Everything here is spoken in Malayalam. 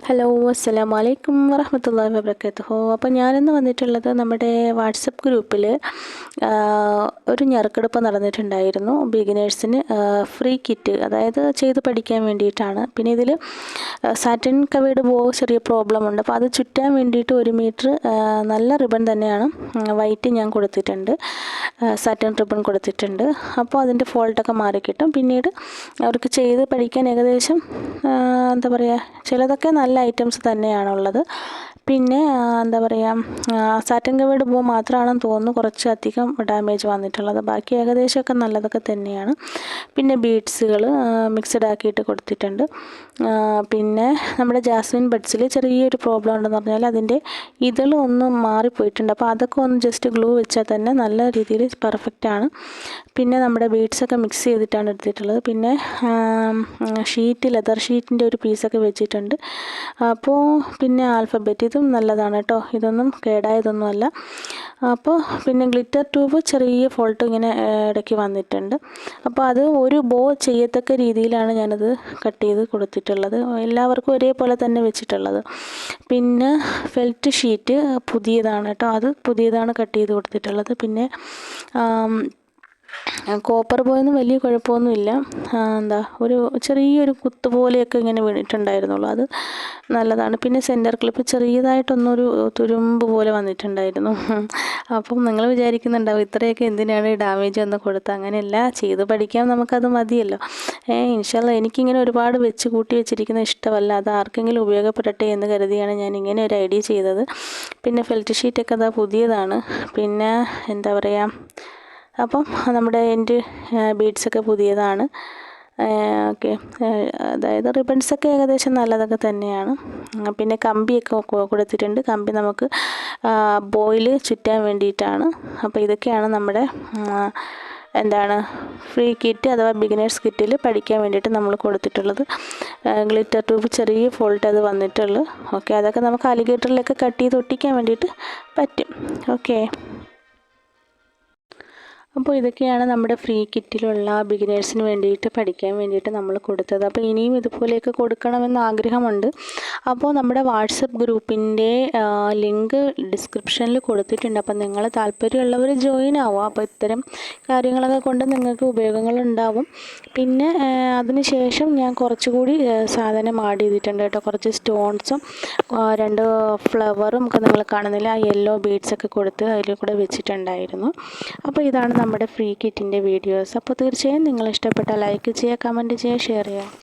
ഹലോ അസ്സലാമു അലൈക്കും വറഹ്മത്തുള്ളാഹി വബറകാതുഹു. അപ്പോൾ ഞാനിന്ന് വന്നിട്ടുള്ളത് നമ്മുടെ വാട്സപ്പ് ഗ്രൂപ്പിൽ ഒരു ഞെറുക്കെടുപ്പ് നടന്നിട്ടുണ്ടായിരുന്നു. ബിഗിനേഴ്സിന് ഫ്രീ കിറ്റ്, അതായത് ചെയ്ത് പഠിക്കാൻ വേണ്ടിയിട്ടാണ്. പിന്നെ ഇതിൽ സാറ്റിൻ കവേർഡ് ബോ ചെറിയ പ്രോബ്ലം ഉണ്ട്. അപ്പോൾ അത് ചുറ്റാൻ വേണ്ടിയിട്ട് 1 മീറ്റർ നല്ല റിബൺ തന്നെയാണ്, വൈറ്റ് ഞാൻ കൊടുത്തിട്ടുണ്ട്, സാറ്റിൻ റിബൺ കൊടുത്തിട്ടുണ്ട്. അപ്പോൾ അതിൻ്റെ ഫോൾട്ടൊക്കെ മാറിക്കിട്ടും. പിന്നീട് അവർക്ക് ചെയ്ത് പഠിക്കാൻ ഏകദേശം എന്താ പറയുക, ചിലതൊക്കെ നല്ല ഐറ്റംസ് തന്നെയാണുള്ളത്. പിന്നെ എന്താ പറയുക, സാറ്റിൻ കവേർഡ് ബോ മാത്രമാണെന്ന് തോന്നുന്നു കുറച്ച് അധികം ഡാമേജ് വന്നിട്ടുള്ളത്. ബാക്കി ഏകദേശമൊക്കെ നല്ലതൊക്കെ തന്നെയാണ്. പിന്നെ ബീഡ്സുകൾ മിക്സഡ് ആക്കിയിട്ട് കൊടുത്തിട്ടുണ്ട്. പിന്നെ നമ്മുടെ ജാസ്മിൻ ബഡ്സിൽ ചെറിയൊരു പ്രോബ്ലം ഉണ്ടെന്ന് പറഞ്ഞാൽ അതിൻ്റെ ഇതളൊന്നും മാറിപ്പോയിട്ടുണ്ട്. അപ്പോൾ അതൊക്കെ ഒന്ന് ജസ്റ്റ് ഗ്ലൂ വെച്ചാൽ തന്നെ നല്ല രീതിയിൽ പെർഫെക്റ്റ് ആണ്. പിന്നെ നമ്മുടെ ബീഡ്സൊക്കെ മിക്സ് ചെയ്തിട്ടാണ് എടുത്തിട്ടുള്ളത്. പിന്നെ ലെതർ ഷീറ്റിൻ്റെ ഒരു പീസൊക്കെ വെച്ചിട്ടുണ്ട്. അപ്പോൾ പിന്നെ ആൽഫബറ്റ്, ഇതും നല്ലതാണ് കേട്ടോ, ഇതൊന്നും കേടായതൊന്നുമല്ല. അപ്പോൾ പിന്നെ ഗ്ലിറ്റർ ട്യൂബ് ചെറിയ ഫോൾട്ട് ഇങ്ങനെ ഇടയ്ക്ക് വന്നിട്ടുണ്ട്. അപ്പോൾ അത് ഒരു ബോ ചെയ്യത്തക്ക രീതിയിലാണ് ഞാനത് കട്ട് ചെയ്ത് കൊടുത്തിട്ടുള്ളത്, എല്ലാവർക്കും ഒരേപോലെ തന്നെ വെച്ചിട്ടുള്ളത്. പിന്നെ ഫെൽറ്റ് ഷീറ്റ് പുതിയതാണ് കേട്ടോ, അത് പുതിയതാണ് കട്ട് ചെയ്ത് കൊടുത്തിട്ടുള്ളത്. പിന്നെ കോപ്പർ ബോയൊന്നും വലിയ കുഴപ്പമൊന്നുമില്ല, എന്താ ഒരു ചെറിയൊരു കുത്ത് പോലെയൊക്കെ ഇങ്ങനെ വീണിട്ടുണ്ടായിരുന്നുള്ളൂ, അത് നല്ലതാണ്. പിന്നെ സെൻറ്റർ ക്ലിപ്പ് ചെറിയതായിട്ടൊന്നൊരു തുരുമ്പ് പോലെ വന്നിട്ടുണ്ടായിരുന്നു. അപ്പം നിങ്ങൾ വിചാരിക്കുന്നുണ്ടാവും ഇത്രയൊക്കെ എന്തിനാണ് ഡാമേജ് വന്ന് കൊടുത്തത്. അങ്ങനെയല്ല, ചെയ്ത് പഠിക്കാൻ നമുക്കത് മതിയല്ലോ. ഇൻഷാ അല്ലാഹ് എനിക്കിങ്ങനെ ഒരുപാട് വെച്ച് കൂട്ടി വെച്ചിരിക്കുന്നത് ഇഷ്ടമല്ല, അത് ആർക്കെങ്കിലും ഉപയോഗപ്പെടട്ടെ എന്ന് കരുതിയാണ് ഞാൻ ഇങ്ങനെ ഒരു ഐഡിയ ചെയ്തത്. പിന്നെ ഫെൽറ്റ് ഷീറ്റൊക്കെ അതാ പുതിയതാണ്. പിന്നെ എന്താ പറയുക, അപ്പം നമ്മുടെ എൻ്റെ ബീഡ്സൊക്കെ പുതിയതാണ്. ഓക്കെ, അതായത് റിബൺസൊക്കെ ഏകദേശം നല്ലതൊക്കെ തന്നെയാണ്. പിന്നെ കമ്പിയൊക്കെ കൊടുത്തിട്ടുണ്ട്, കമ്പി നമുക്ക് ബോയിൽ ചുറ്റാൻ വേണ്ടിയിട്ടാണ്. അപ്പോൾ ഇതൊക്കെയാണ് നമ്മുടെ എന്താണ് ഫ്രീ കിറ്റ് അഥവാ ബിഗിനേഴ്സ് കിറ്റിൽ പഠിക്കാൻ വേണ്ടിയിട്ട് നമ്മൾ കൊടുത്തിട്ടുള്ളത്. ഗ്ലിറ്റർ ട്യൂബ് ചെറിയ ഫോൾട്ട് അത് വന്നിട്ടുള്ളൂ. ഓക്കെ, അതൊക്കെ നമുക്ക് അലിഗേറ്ററിലൊക്കെ കട്ട് ചെയ്ത് ഒട്ടിക്കാൻ വേണ്ടിയിട്ട് പറ്റും. ഓക്കെ, അപ്പോൾ ഇതൊക്കെയാണ് നമ്മുടെ ഫ്രീ കിറ്റിലുള്ള ബിഗിനേഴ്സിന് വേണ്ടിയിട്ട് പഠിക്കാൻ വേണ്ടിയിട്ട് നമ്മൾ കൊടുത്തത്. അപ്പോൾ ഇനിയും ഇതുപോലെയൊക്കെ കൊടുക്കണമെന്ന് ആഗ്രഹമുണ്ട്. അപ്പോൾ നമ്മുടെ വാട്സപ്പ് ഗ്രൂപ്പിൻ്റെ ലിങ്ക് ഡിസ്ക്രിപ്ഷനിൽ കൊടുത്തിട്ടുണ്ട്. അപ്പോൾ നിങ്ങൾ താല്പര്യമുള്ളവർ ജോയിൻ ആവുക. അപ്പോൾ ഇത്തരം കാര്യങ്ങളൊക്കെ കൊണ്ട് നിങ്ങൾക്ക് ഉപയോഗങ്ങളുണ്ടാവും. പിന്നെ അതിനുശേഷം ഞാൻ കുറച്ചുകൂടി സാധനം ആഡ് ചെയ്തിട്ടുണ്ട് കേട്ടോ, കുറച്ച് സ്റ്റോൺസും 2 ഫ്ലവറും ഒക്കെ നിങ്ങൾ കാണുന്നില്ല, ആ യെല്ലോ ബീഡ്സൊക്കെ കൊടുത്ത് അതിൽ കൂടെ വെച്ചിട്ടുണ്ടായിരുന്നു. അപ്പോൾ ഇതാണ് നമ്മുടെ ഫ്രീ കിറ്റിൻ്റെ വീഡിയോസ്. അപ്പോൾ തീർച്ചയായും നിങ്ങൾ ഇഷ്ടപ്പെട്ടാൽ ലൈക്ക് ചെയ്യുക, കമൻറ്റ് ചെയ്യുക, ഷെയർ ചെയ്യുക.